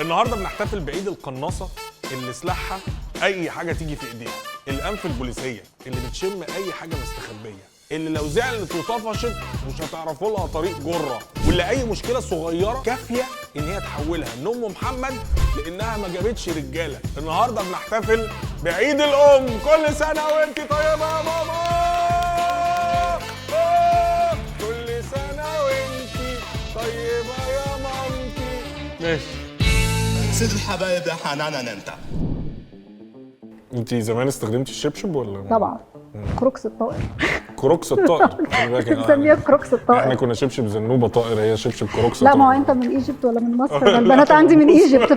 النهارده بنحتفل بعيد القناصه اللي سلاحها اي حاجه تيجي في ايديها، الانف البوليسيه اللي بتشم اي حاجه مستخبيه، اللي لو زعلت وطفشت مش هتعرفوا لها طريق جره، واللي اي مشكله صغيره كافيه ان هي تحولها من ام محمد لانها ما جابتش رجاله. النهارده بنحتفل بعيد الام، كل سنه وانت طيبه يا ماما، كل سنه وانت طيبه يا مامتي. ماشي سيد الحبايب يا حنانا انت. انت زمان استخدمتي الشبشب ولا؟ طبعا. كروكس الطائر. كروكس الطائر. بنسميها كروكس الطائر. احنا كنا شبشب زنوبه طائر، هي شبشب كروكس لا طائر. ما هو انت من ايجيبت ولا من مصر؟ ده البنات عندي من ايجيبت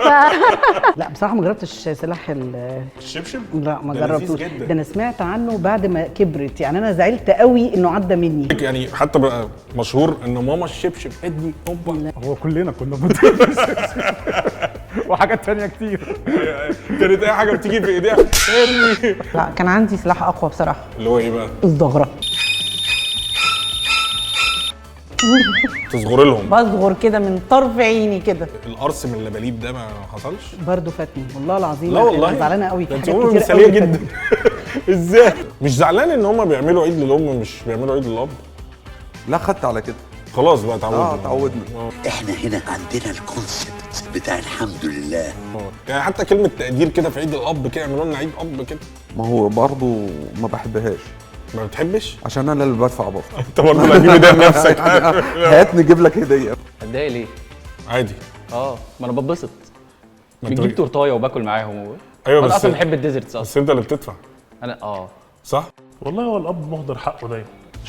لا بصراحه ما جربتش سلاح الشبشب؟ لا ما ده لذيذ جربتوش. جدا. ده انا سمعت عنه بعد ما كبرت، يعني انا زعلت قوي انه عدى مني. يعني حتى بقى مشهور ان ماما الشبشب ادني هوبا. هو كلنا كنا بنطير وحاجات تانية كتير. كانت اي حاجه بتيجي في ايديها ارمي. لا كان عندي سلاح اقوى بصراحه، اللي هو ايه بقى؟ الزغره. تصغر لهم بصغر كده من طرف عيني كده. القرص من اللباليب ده ما حصلش؟ برضه فاتني والله العظيم. لا والله انا زعلانه قوي ده في انت حاجات امور كتير مثاليه قوي جدا. ازاي؟ مش زعلان ان هم بيعملوا عيد للام مش بيعملوا عيد للاب؟ لا خدت على كده. خلاص بقى اتعودنا. اتعودنا. احنا هنا عندنا الكونسبت بتاع الحمد لله. يعني حتى كلمه تقدير كده في عيد الاب كده، يعملوا لنا عيد اب كده. ما هو برضه ما بحبهاش ما بتحبش؟ عشان انا اللي بدفع برضه. انت برضه اللي هتجيب هديه لنفسك. هات نجيب لك هديه. اتضايق ليه؟ عادي. ما انا بتبسط. ما انت بتجيب تورتايه وباكل معاهم. ايوه انا بس اصلا بحب الديزرتس اصلا. بس انت اللي بتدفع انا صح؟ والله هو الاب مهدر حقه دايما.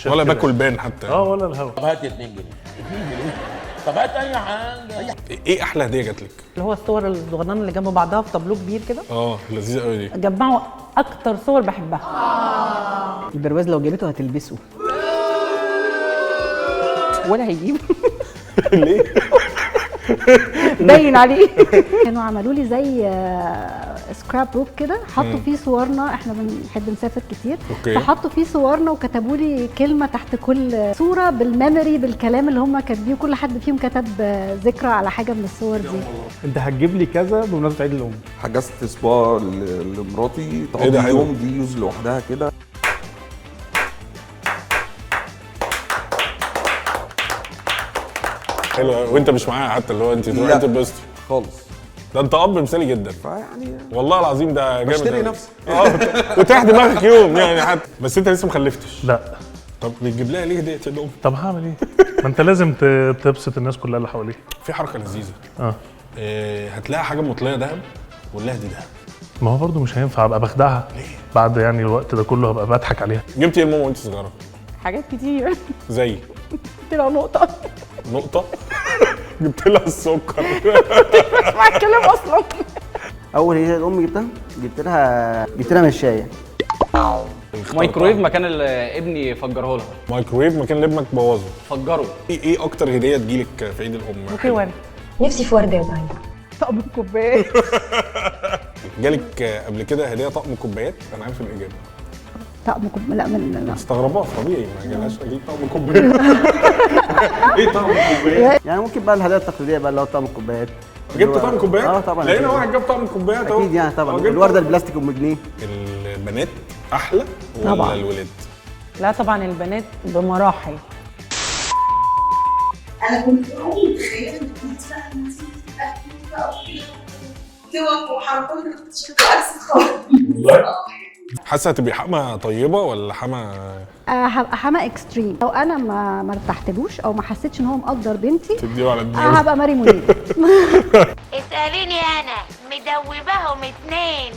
ولا باكل بان حتى. ولا الهوا. طب هات 2 جنيه. 2 جنيه. طب هات اي حاجه. ايه احلى هديه جات لك؟ اللي هو الصور الصغننه اللي جنب بعضها في طابلوه كبير كده. لذيذه قوي دي. جمعوا اكتر صور بحبها. البرواز لو جابته هتلبسه ولا هيجيب. ليه؟ باين عليه. كانوا عملوا لي زي سكراب بوك كده، حطوا فيه صورنا، احنا بنحب نسافر كتير. اوكي. فحطوا فيه صورنا وكتبوا لي كلمه تحت كل صوره بالميموري بالكلام اللي هم كاتبينه، كل حد فيهم كتب ذكرى على حاجه من الصور دي. انت هتجيب لي كذا بمناسبه عيد الام. حجزت سبا لمراتي ايه ده تقضي حلو. يوم دي يوز لوحدها كده. حلو قوي. وانت مش معاها حتى، اللي هو انت تروحي لا. تتبسطي خالص. ده انت اب مثالي جدا. فيعني والله العظيم ده جامد بشتري قوي. نفسي. وتريح دماغك يوم يعني حتى. بس انت لسه ما خلفتش. لا. طب بتجيب لها ليه هديه الام؟ طب هعمل ايه؟ ما انت لازم تبسط الناس كلها اللي حواليك. في حركه لذيذه. هتلاقي حاجه مطليه ذهب وقول لها دي ذهب. ما هو برضه مش هينفع ابقى بخدعها. ليه؟ بعد يعني الوقت ده كله هبقى بضحك عليها. جبتي ايه لماما وانت صغيره؟ حاجات كتير. زي طلع نقطه. نقطه. جبت لها السكر. مع الكلام اصلا. اول هديه الام جبت لها مشايه. مايكرويف مكان اللي ابني فجره لها. مايكرويف مكان اللي ابنك بوظه. فجره. ايه اكتر هديه تجيلك في عيد الام؟ اوكي ورد. نفسي في ورده يا ابراهيم. طقم كوبايه. جالك قبل كده هديه طقم كوبايات؟ انا عارف الاجابه. لا لا مستغرباه طبيعي، ما جالهاش اكيد طقم كوبايات. ايه طقم كوبايات؟ يعني ممكن بقى الهدايا التقليديه بقى اللي هو طقم الكوبايات. جبت طقم كوبايات؟ طبعا. لقينا واحد جاب طقم كوبايات اهو. اكيد يعني طبعا. جبت الورده طقم. البلاستيك ام جنيه. البنات احلى ولا طبعاً. الولاد؟ لا طبعا البنات بمراحل. انا كنت بقول تخيل توك وحركات كنت شايفه عكس خالص. حاسه هتبقي حما طيبه ولا حما؟ هبقى حما اكستريم. لو انا ما ارتحتلوش او ما حسيتش ان هو مقدر بنتي تديله على الدنيا. هبقى ماري منير. اسأليني أنا مدوبهم 2.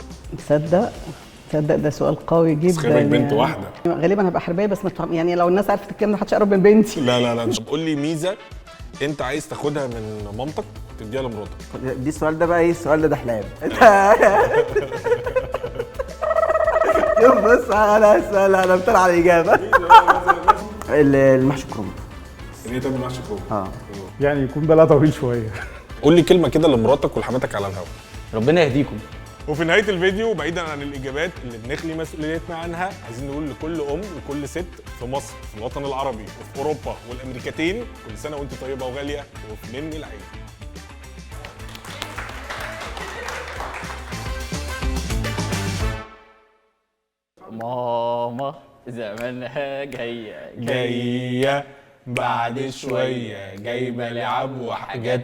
تصدق ده سؤال قوي جدا. خليك بنت واحده. غالبا هبقى حربايه، بس يعني لو الناس عرفت الكلام ده محدش يقرب من بنتي. لا طب قول لي ميزه انت عايز تاخدها من مامتك تديها لمراتك. دي السؤال ده بقى ايه؟ السؤال ده حلاب. شوف بص على السؤال انا بطلع على الاجابه. المحشي كرنب. ان هي تعمل محشي كرنب. يعني يكون بالها طويل شويه. قول لي كلمه كده لمراتك ولحماتك على الهوا. ربنا يهديكم. وفي نهايه الفيديو بعيدا عن الاجابات اللي بنخلي مسؤوليتنا عنها، عايزين نقول لكل ام وكل ست في مصر، في الوطن العربي وفي اوروبا والامريكتين، كل سنه وانت طيبه وغاليه وفي مني العين. ماما زمانها جايه جايه بعد شويه جايبه لعب وحاجات